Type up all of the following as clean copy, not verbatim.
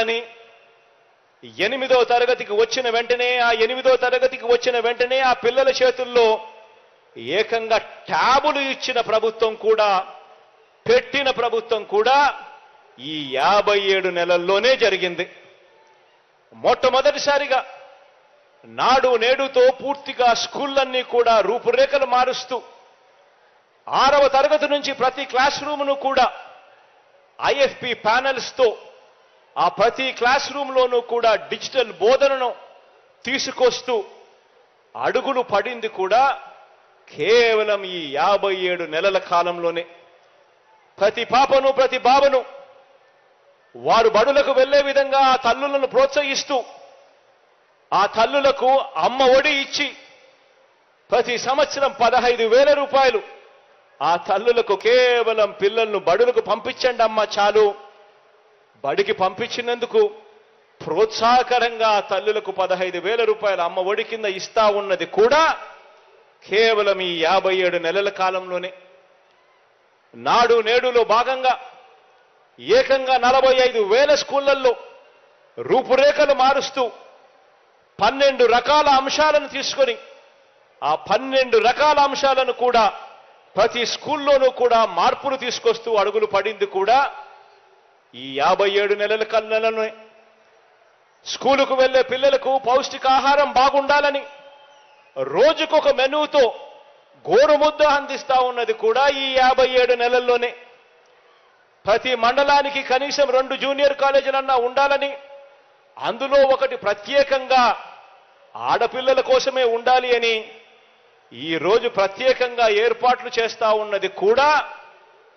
అని 8వ తరగతికి వచ్చిన వెంటనే ఆ పిల్లల చేతుల్లో ఏకంగా ట్యాబులు ఇచ్చిన ప్రభుత్వం కూడా, పెట్టిన ప్రభుత్వం కూడా ఈ 57 నెలల్లోనే జరిగింది. మొట్టమొదటిసారిగా నాడు నేడుతో పూర్తిగా స్కూళ్ళన్నీ కూడా రూపురేఖలు మారుస్తూ 6వ తరగతి నుంచి ప్రతి క్లాస్ రూమ్ను కూడా IFP ప్యానెల్స్తో ఆ ప్రతి క్లాస్ రూమ్లోనూ కూడా డిజిటల్ బోధనను తీసుకొస్తూ అడుగులు పడింది కూడా కేవలం ఈ 57 నెలల కాలంలోనే. ప్రతి పాపను ప్రతి బాబను వారు బడులకు వెళ్లే విధంగా ఆ తల్లులను ప్రోత్సహిస్తూ ఆ తల్లులకు అమ్మ ఒడి ఇచ్చి ప్రతి సంవత్సరం 15,000 రూపాయలు ఆ తల్లులకు కేవలం పిల్లలను బడులకు పంపించండి అమ్మ చాలు, బడికి పంపించినందుకు ప్రోత్సాహకరంగా ఆ తల్లులకు 15,000 రూపాయలు అమ్మ ఒడి కింద ఇస్తా ఉన్నది కూడా కేవలం ఈ 57 నెలల కాలంలోనే. నాడు నేడులో భాగంగా ఏకంగా 45,000 స్కూళ్లలో రూపురేఖలు మారుస్తూ 12 రకాల అంశాలను తీసుకొని ఆ 12 రకాల అంశాలను కూడా ప్రతి స్కూల్లోనూ కూడా మార్పులు తీసుకొస్తూ అడుగులు పడింది కూడా ఈ 57 నెలల కల్లోనే. స్కూలుకు వెళ్లే పిల్లలకు పౌష్టికాహారం బాగుండాలని రోజుకొక మెనూతో గోరుముద్ద అందిస్తా ఉన్నది కూడా ఈ 57 నెలల్లోనే. ప్రతి మండలానికి కనీసం 2 జూనియర్ కాలేజీలన్నా ఉండాలని, అందులో ఒకటి ప్రత్యేకంగా ఆడపిల్లల కోసమే ఉండాలి అని ఈ రోజు ప్రత్యేకంగా ఏర్పాట్లు చేస్తా ఉన్నది కూడా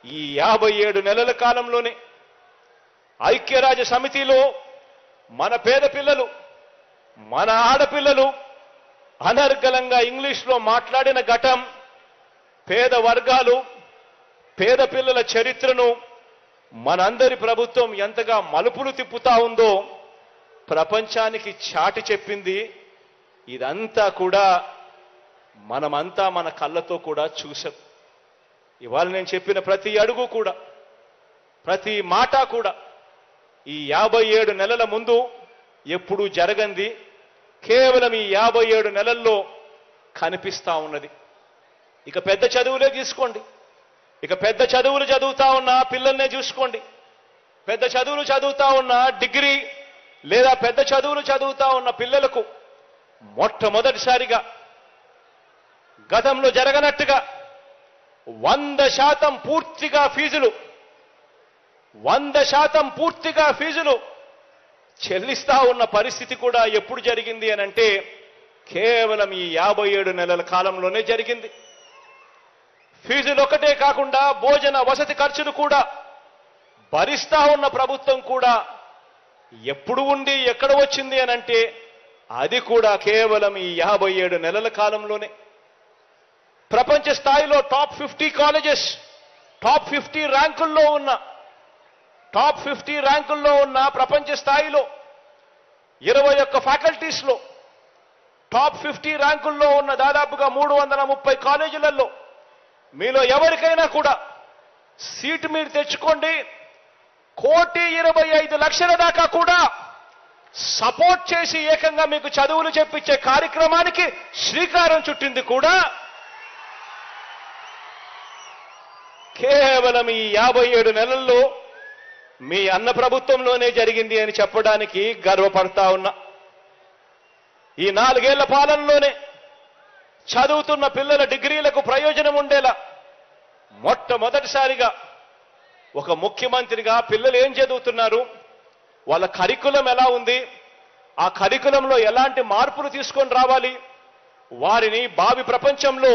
ఈ 57 నెలల కాలంలోనే. ఐక్యరాజ్య సమితిలో మన పేద పిల్లలు, మన ఆడపిల్లలు అనర్గళంగా ఇంగ్లీష్లో మాట్లాడిన ఘటం, పేద వర్గాలు, పేద పిల్లల చరిత్రను మనందరి ప్రభుత్వం ఎంతగా మలుపులు తిప్పుతా ఉందో ప్రపంచానికి చాటి చెప్పింది. ఇదంతా కూడా మనమంతా మన కళ్ళతో కూడా చూసాం. ఇవాళ నేను చెప్పిన ప్రతి అడుగు కూడా, ప్రతి మాట కూడా ఈ 57 నెలల ముందు ఎప్పుడూ జరగంది కేవలం ఈ 57 నెలల్లో కనిపిస్తా ఉన్నది. ఇక పెద్ద చదువులే తీసుకోండి, ఇక పెద్ద చదువులు చదువుతా ఉన్న పిల్లల్నే చూసుకోండి. పెద్ద చదువులు చదువుతా ఉన్న డిగ్రీ లేదా పెద్ద చదువులు చదువుతా ఉన్న పిల్లలకు మొట్టమొదటిసారిగా గతంలో జరగనట్టుగా 100% పూర్తిగా ఫీజులు 100% పూర్తిగా ఫీజులు చెల్లిస్తా ఉన్న పరిస్థితి కూడా ఎప్పుడు జరిగింది అనంటే కేవలం ఈ 57 నెలల కాలంలోనే జరిగింది. ఫీజులు ఒకటే కాకుండా భోజన వసతి ఖర్చులు కూడా భరిస్తా ఉన్న ప్రభుత్వం కూడా ఎప్పుడు ఉండి ఎక్కడ వచ్చింది అనంటే అది కూడా కేవలం ఈ 57 నెలల కాలంలోనే. ప్రపంచ స్థాయిలో టాప్ 50 కాలేజెస్, టాప్ 50 ర్యాంకుల్లో ఉన్న ప్రపంచ స్థాయిలో 21 ఫ్యాకల్టీస్లో టాప్ 50 ర్యాంకుల్లో ఉన్న దాదాపుగా 330 కాలేజీలలో మీలో ఎవరికైనా కూడా సీటు మీరు తెచ్చుకోండి, 1,25,00,000 దాకా కూడా సపోర్ట్ చేసి ఏకంగా మీకు చదువులు చెప్పించే కార్యక్రమానికి శ్రీకారం చుట్టింది కూడా కేవలం ఈ 57 నెలల్లో మీ అన్న ప్రభుత్వంలోనే జరిగింది అని చెప్పడానికి గర్వపడతా ఉన్నా. ఈ 4 ఏళ్ల పాలనలోనే చదువుతున్న పిల్లల డిగ్రీలకు ప్రయోజనం ఉండేలా మొట్టమొదటిసారిగా ఒక ముఖ్యమంత్రిగా పిల్లలు ఏం చదువుతున్నారు, వాళ్ళ కరికులం ఎలా ఉంది, ఆ కరికులంలో ఎలాంటి మార్పులు తీసుకొని రావాలి, వారిని భావి ప్రపంచంలో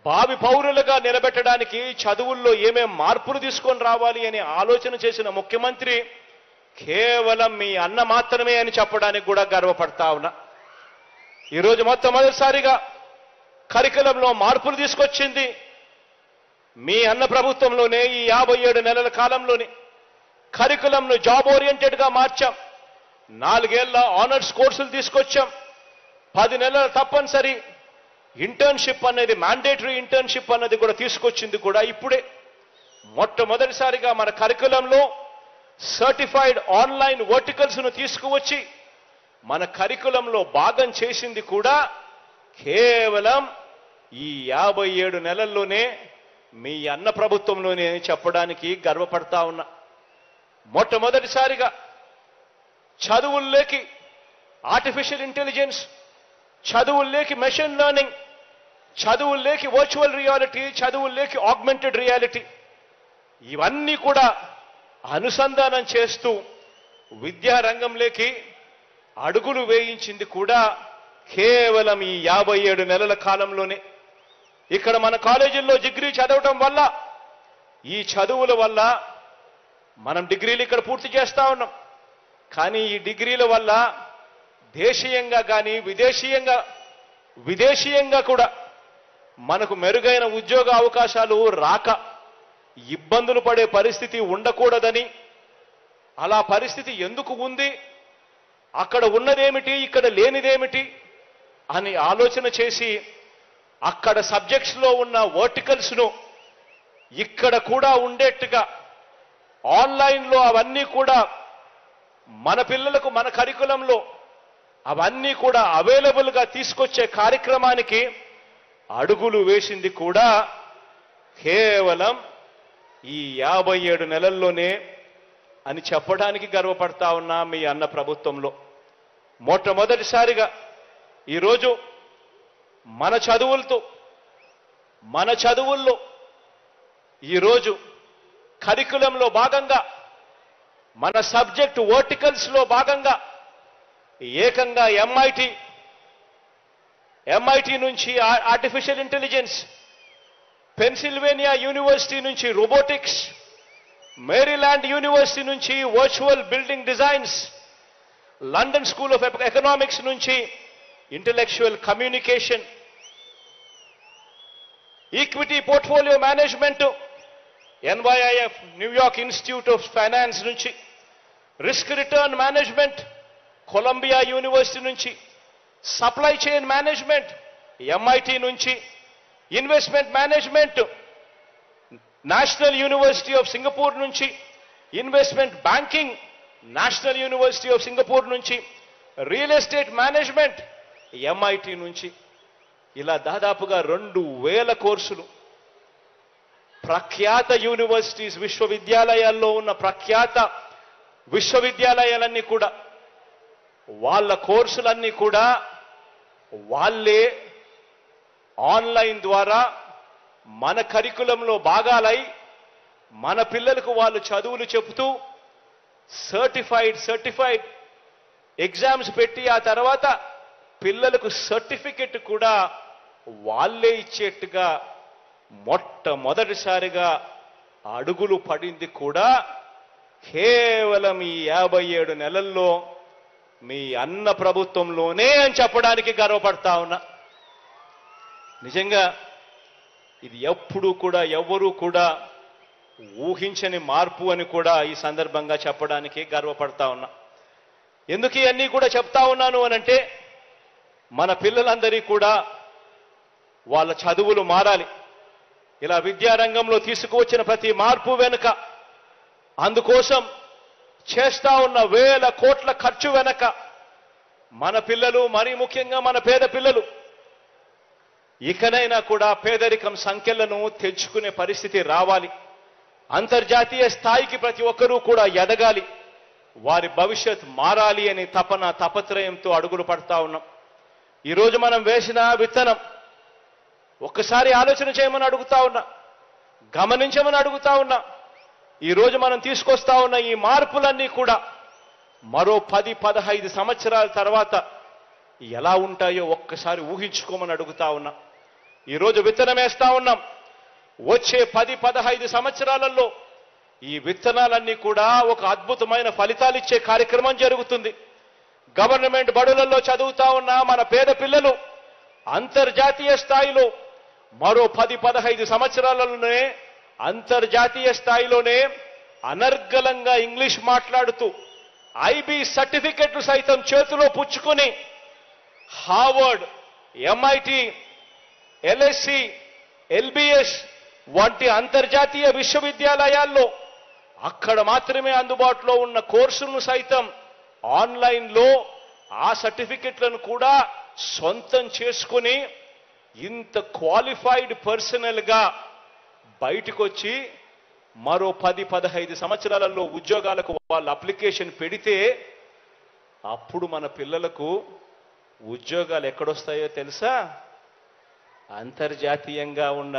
భావి పౌరులుగా నిలబెట్టడానికి చదువుల్లో ఏమేం మార్పులు తీసుకొని రావాలి అని ఆలోచన చేసిన ముఖ్యమంత్రి కేవలం మీ అన్న మాత్రమే అని చెప్పడానికి కూడా గర్వపడతా ఉన్నా. ఈరోజు మొట్టమొదటిసారిగా కరికులంలో మార్పులు తీసుకొచ్చింది మీ అన్న ప్రభుత్వంలోనే. ఈ 57 నెలల కాలంలోనే కరికులంను జాబ్ ఓరియంటెడ్గా మార్చాం. 4 ఏళ్ల ఆనర్స్ కోర్సులు తీసుకొచ్చాం. 10 నెలల తప్పనిసరి ఇంటర్న్షిప్ అనేది, మ్యాండేటరీ ఇంటర్న్షిప్ అన్నది కూడా తీసుకొచ్చింది కూడా ఇప్పుడే. మొట్టమొదటిసారిగా మన కరికులంలో సర్టిఫైడ్ ఆన్లైన్ వర్టికల్స్ను తీసుకువచ్చి మన కరికులంలో భాగం చేసింది కూడా కేవలం ఈ 57 నెలల్లోనే మీ అన్న ప్రభుత్వంలోనే చెప్పడానికి గర్వపడతా ఉన్నా. మొట్టమొదటిసారిగా చదువుల్లోకి ఆర్టిఫిషియల్ ఇంటెలిజెన్స్, చదువుల్లోకి మెషిన్ లెర్నింగ్, చదువుల్లోకి వర్చువల్ రియాలిటీ, చదువుల్లోకి ఆగ్మెంటెడ్ రియాలిటీ ఇవన్నీ కూడా అనుసంధానం చేస్తూ విద్యారంగంలోకి అడుగులు వేయించింది కూడా కేవలం ఈ 57 నెలల కాలంలోనే. ఇక్కడ మన కాలేజీల్లో డిగ్రీ చదవటం వల్ల, ఈ చదువుల వల్ల మనం డిగ్రీలు ఇక్కడ పూర్తి చేస్తా ఉన్నాం. కానీ ఈ డిగ్రీల వల్ల దేశీయంగా కానీ విదేశీయంగా కూడా మనకు మెరుగైన ఉద్యోగ అవకాశాలు రాక ఇబ్బందులు పడే పరిస్థితి ఉండకూడదని, అలా పరిస్థితి ఎందుకు ఉంది, అక్కడ ఉన్నదేమిటి ఇక్కడ లేనిదేమిటి అని ఆలోచన చేసి అక్కడ సబ్జెక్ట్స్లో ఉన్న వర్టికల్స్ను ఇక్కడ కూడా ఉండేట్టుగా ఆన్లైన్లో అవన్నీ కూడా మన పిల్లలకు మన కరికులంలో అవన్నీ కూడా అవైలబుల్గా తీసుకొచ్చే కార్యక్రమానికి అడుగులు వేసింది కూడా కేవలం ఈ 57 నెలల్లోనే అని చెప్పడానికి గర్వపడతా ఉన్నా మీ అన్న ప్రభుత్వంలో. మొట్టమొదటిసారిగా ఈరోజు మన చదువుల్లో ఈరోజు కరికులంలో భాగంగా మన సబ్జెక్ట్ వర్టికల్స్లో భాగంగా ఏకంగా ఎంఐటి నుంచి ఆర్టిఫిషియల్ ఇంటెలిజెన్స్, పెన్సిల్వేనియా యూనివర్సిటీ నుంచి రోబోటిక్స్, మేరీల్యాండ్ యూనివర్సిటీ నుంచి virtual building designs, London school of economics నుంచి intellectual communication, equity portfolio management NYIF New York institute of finance నుంచి, risk return management Columbia university నుంచి, supply chain management MIT నుంచి, investment management national university of Singapore నుంచి, investment banking national university of Singapore నుంచి, real estate management MIT నుంచి, ఇలా దాదాపుగా 2000 కోర్సులు ప్రఖ్యాత యూనివర్సిటీస్ విశ్వవిద్యాలయాల్లో ఉన్న ప్రఖ్యాత విశ్వవిద్యాలయాలన్నీ కూడా వాళ్ళ కోర్సులన్నీ కూడా వాళ్ళే ఆన్లైన్ ద్వారా మన కరికులంలో భాగాలై మన పిల్లలకు వాళ్ళు చదువులు చెబుతూ సర్టిఫైడ్ ఎగ్జామ్స్ పెట్టి ఆ తర్వాత పిల్లలకు సర్టిఫికెట్ కూడా వాళ్ళే ఇచ్చేట్టుగా మొట్టమొదటిసారిగా అడుగులు పడింది కూడా కేవలం ఈ 57 నెలల్లో మీ అన్న ప్రభుత్వంలోనే అని చెప్పడానికి గర్వపడతా ఉన్నా. నిజంగా ఇది ఎప్పుడూ కూడా ఎవరూ కూడా ఊహించని మార్పు అని కూడా ఈ సందర్భంగా చెప్పడానికి గర్వపడతా ఉన్నా. ఎందుకు ఇవన్నీ కూడా చెప్తా ఉన్నాను అనంటే మన పిల్లలందరికీ కూడా వాళ్ళ చదువులు మారాలి. ఇలా విద్యారంగంలో తీసుకువచ్చిన ప్రతి మార్పు వెనుక, అందుకోసం చేస్తా ఉన్న వేల కోట్ల ఖర్చు వెనక మన పిల్లలు, మరీ ముఖ్యంగా మన పేద పిల్లలు ఇకనైనా కూడా పేదరికం సంఖ్యలను తెచ్చుకునే పరిస్థితి రావాలి. అంతర్జాతీయ స్థాయికి ప్రతి ఒక్కరూ కూడా ఎదగాలి, వారి భవిష్యత్ మారాలి అని తపత్రయంతో అడుగులు పడతా ఉన్నాం. ఈరోజు మనం వేసిన విత్తనం ఒక్కసారి ఆలోచన చేయమని అడుగుతా ఉన్నా, గమనించమని అడుగుతా ఉన్నా. ఈరోజు మనం తీసుకొస్తా ఉన్న ఈ మార్పులన్నీ కూడా మరో 10-15 సంవత్సరాల తర్వాత ఎలా ఉంటాయో ఒక్కసారి ఊహించుకోమని అడుగుతా ఉన్నా. ఈరోజు విత్తనం వేస్తా ఉన్నాం. వచ్చే 10-15 సంవత్సరాలలో ఈ విత్తనాలన్నీ కూడా ఒక అద్భుతమైన ఫలితాలు ఇచ్చే కార్యక్రమం జరుగుతుంది. గవర్నమెంట్ బడులలో చదువుతా ఉన్న మన పేద పిల్లలు అంతర్జాతీయ స్థాయిలో మరో 10-15 సంవత్సరాలలోనే అంతర్జాతీయ స్థాయిలోనే అనర్గళంగా ఇంగ్లీష్ మాట్లాడుతూ ఐబీ సర్టిఫికెట్లు సైతం చేతిలో పుచ్చుకొని హార్వర్డ్, ఎంఐటి, ఎల్ఎస్సి, ఎల్బిఎస్ వంటి అంతర్జాతీయ విశ్వవిద్యాలయాల్లో అక్కడ మాత్రమే అందుబాటులో ఉన్న కోర్సులను సైతం ఆన్లైన్లో ఆ సర్టిఫికెట్లను కూడా సొంతం చేసుకుని ఇంత క్వాలిఫైడ్ పర్సనల్గా బయటకు వచ్చి మరో 10-15 సంవత్సరాలలో ఉద్యోగాలకు వాళ్ళు అప్లికేషన్ పెడితే అప్పుడు మన పిల్లలకు ఉద్యోగాలు ఎక్కడొస్తాయో తెలుసా? అంతర్జాతీయంగా ఉన్న